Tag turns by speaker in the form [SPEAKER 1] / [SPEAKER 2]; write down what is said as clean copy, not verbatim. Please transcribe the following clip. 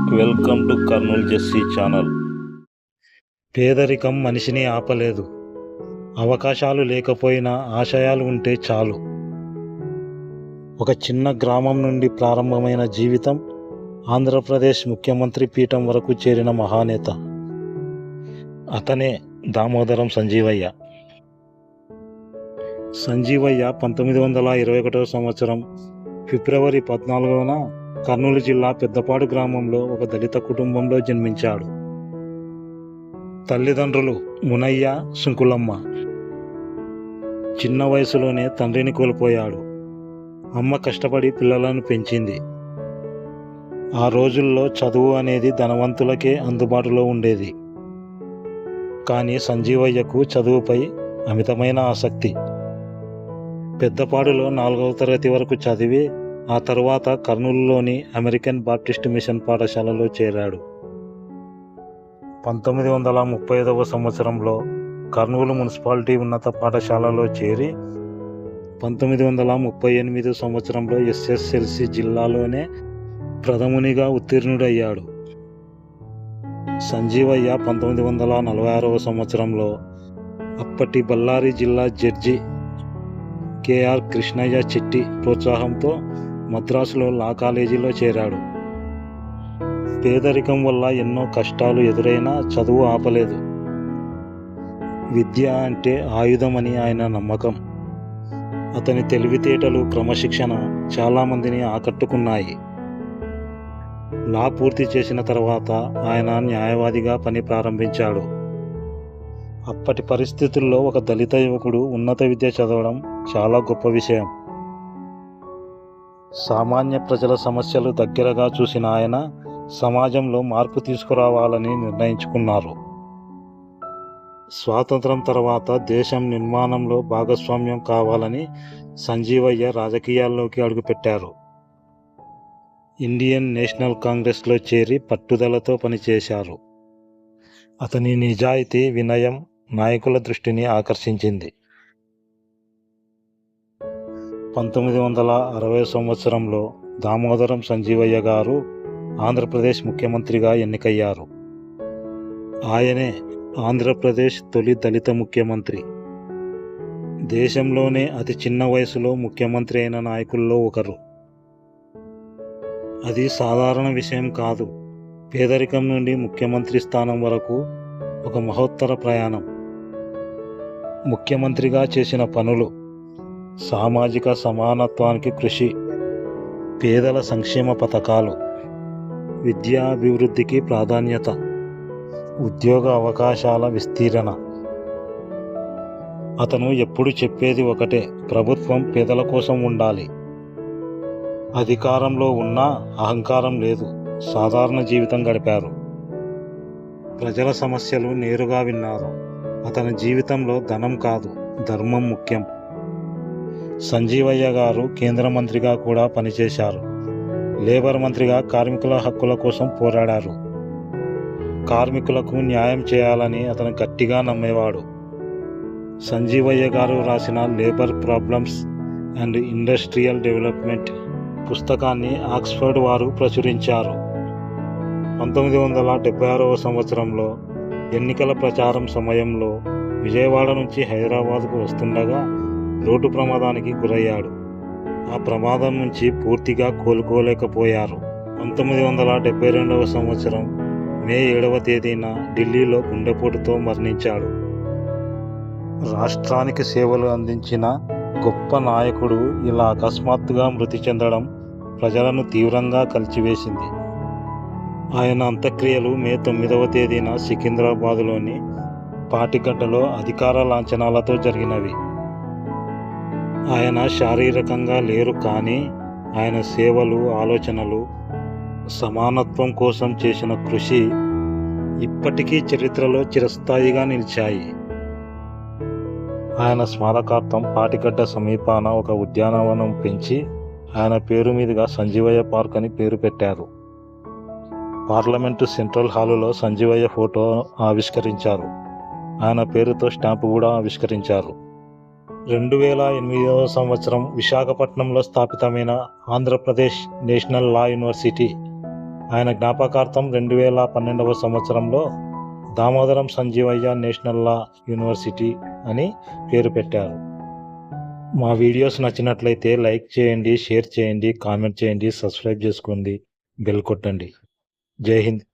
[SPEAKER 1] Welcome to Kurnool జెస్సీ channel.
[SPEAKER 2] పేదరికం మనిషిని ఆపలేదు. అవకాశాలు లేకపోయినా ఆశయాలు ఉంటే చాలు. ఒక చిన్న గ్రామం నుండి ప్రారంభమైన జీవితం ఆంధ్రప్రదేశ్ ముఖ్యమంత్రి పీఠం వరకు చేరిన మహానేత. అతనే దామోదరం సంజీవయ్య. సంజీవయ్య 1921 సంవత్సరం ఫిబ్రవరి 14న కర్నూలు జిల్లా పెద్దపాడు గ్రామంలో ఒక దళిత కుటుంబంలో జన్మించాడు. తల్లిదండ్రులు మునయ్య, సుంకులమ్మ. చిన్న వయసులోనే తండ్రిని కోల్పోయాడు. అమ్మ కష్టపడి పిల్లలను పెంచింది. ఆ రోజుల్లో చదువు అనేది ధనవంతులకే అందుబాటులో ఉండేది. కానీ సంజీవయ్యకు చదువుపై అమితమైన ఆసక్తి. పెద్దపాడులో 4వ తరగతి వరకు చదివి ఆ తరువాత కర్నూలులోని అమెరికన్ బాప్టిస్ట్ మిషన్ పాఠశాలలో చేరాడు. 1935 సంవత్సరంలో కర్నూలు మున్సిపాలిటీ ఉన్నత పాఠశాలలో చేరి 1938 సంవత్సరంలో ఎస్ఎస్ఎల్సి జిల్లాలోనే ప్రథమునిగా ఉత్తీర్ణుడయ్యాడు. సంజీవయ్య 1946 సంవత్సరంలో అప్పటి బళ్ళారి జిల్లా జడ్జి కేఆర్ కృష్ణయ్య చెట్టి ప్రోత్సాహంతో మద్రాసులో లా కాలేజీలో చేరాడు. పేదరికం వల్ల ఎన్నో కష్టాలు ఎదురైనా చదువు ఆపలేదు. విద్య అంటే ఆయుధమని ఆయన నమ్మకం. అతని తెలివితేటలు, క్రమశిక్షణ చాలామందిని ఆకట్టుకున్నాయి. లా పూర్తి చేసిన తర్వాత ఆయన న్యాయవాదిగా పని ప్రారంభించాడు. అప్పటి పరిస్థితుల్లో ఒక దళిత యువకుడు ఉన్నత విద్య చదవడం చాలా గొప్ప విషయం. సామాన్య ప్రజల సమస్యలు దగ్గరగా చూసిన ఆయన సమాజంలో మార్పు తీసుకురావాలని నిర్ణయించుకున్నారు. స్వాతంత్రం తర్వాత దేశం నిర్మాణంలో భాగస్వామ్యం కావాలని సంజీవయ్య రాజకీయాల్లోకి అడుగుపెట్టారు. ఇండియన్ నేషనల్ కాంగ్రెస్లో చేరి పట్టుదలతో పనిచేశారు. అతని నిజాయితీ, వినయం నాయకుల దృష్టిని ఆకర్షించింది. 1960 సంవత్సరంలో దామోదరం సంజీవయ్య గారు ఆంధ్రప్రదేశ్ ముఖ్యమంత్రిగా ఎన్నికయ్యారు. ఆయనే ఆంధ్రప్రదేశ్ తొలి దళిత ముఖ్యమంత్రి. దేశంలోనే అతి చిన్న వయసులో ముఖ్యమంత్రి అయిన నాయకుల్లో ఒకరు. అది సాధారణ విషయం కాదు. పేదరికం నుండి ముఖ్యమంత్రి స్థానం వరకు ఒక మహోత్తర ప్రయాణం. ముఖ్యమంత్రిగా చేసిన పనులు: సామాజిక సమానత్వానికి కృషి, పేదల సంక్షేమ పథకాలు, విద్యాభివృద్ధికి ప్రాధాన్యత, ఉద్యోగ అవకాశాల విస్తీరణ. అతను ఎప్పుడు చెప్పేది ఒకటే: ప్రభుత్వం పేదల కోసం ఉండాలి. అధికారంలో ఉన్నా అహంకారం లేదు, సాధారణ జీవితం గడిపారు. ప్రజల సమస్యలు నేరుగా విన్నారు. అతని జీవితంలో ధనం కాదు, ధర్మం ముఖ్యం. సంజీవయ్య గారు కేంద్ర మంత్రిగా కూడా పనిచేశారు. లేబర్ మంత్రిగా కార్మికుల హక్కుల కోసం పోరాడారు. కార్మికులకు న్యాయం చేయాలని అతను గట్టిగా నమ్మేవాడు. సంజీవయ్య గారు రాసిన labour problems and industrial development పుస్తకాన్ని ఆక్స్ఫర్డ్ వారు ప్రచురించారు. 1976 సంవత్సరంలో ఎన్నికల ప్రచారం సమయంలో విజయవాడ నుంచి హైదరాబాద్కు వస్తుండగా రోడ్డు ప్రమాదానికి గురయ్యాడు. ఆ ప్రమాదం నుంచి పూర్తిగా కోలుకోలేకపోయారు. 1972 సంవత్సరం మే 7వ తేదీన ఢిల్లీలో గుండెపోటుతో మరణించాడు. రాష్ట్రానికి సేవలు అందించిన గొప్ప నాయకుడు ఇలా అకస్మాత్తుగా మృతి చెందడం ప్రజలను తీవ్రంగా కలిచివేసింది. ఆయన అంత్యక్రియలు మే 9వ తేదీన సికింద్రాబాదులోని పాటిగడ్డలో అధికార లాంఛనాలతో జరిగినవి. ఆయన శారీరకంగా లేరు, కానీ ఆయన సేవలు, ఆలోచనలు, సమానత్వం కోసం చేసిన కృషి ఇప్పటికీ చరిత్రలో చిరస్థాయిగా నిలిచాయి. ఆయన స్మారకార్థం పాటిగడ్డ సమీపాన ఒక ఉద్యానవనం పెంచి ఆయన పేరు మీదుగా సంజీవయ్య పార్క్ అని పేరు పెట్టారు. పార్లమెంటు సెంట్రల్ హాలులో సంజీవయ్య ఫోటో ఆవిష్కరించారు. ఆయన పేరుతో స్టాంపు కూడా ఆవిష్కరించారు. 2008 సంవత్సరం విశాఖపట్నంలో స్థాపితమైన ఆంధ్రప్రదేశ్ నేషనల్ లా యూనివర్సిటీ ఆయన జ్ఞాపకార్థం 2012వ సంవత్సరంలో దామోదరం సంజీవయ్య నేషనల్ లా యూనివర్సిటీ అని పేరు పెట్టారు. మా వీడియోస్ నచ్చినట్లయితే లైక్ చేయండి, షేర్ చేయండి, కామెంట్ చేయండి, సబ్స్క్రైబ్ చేసుకోండి, బెల్ కొట్టండి. జై హింద్.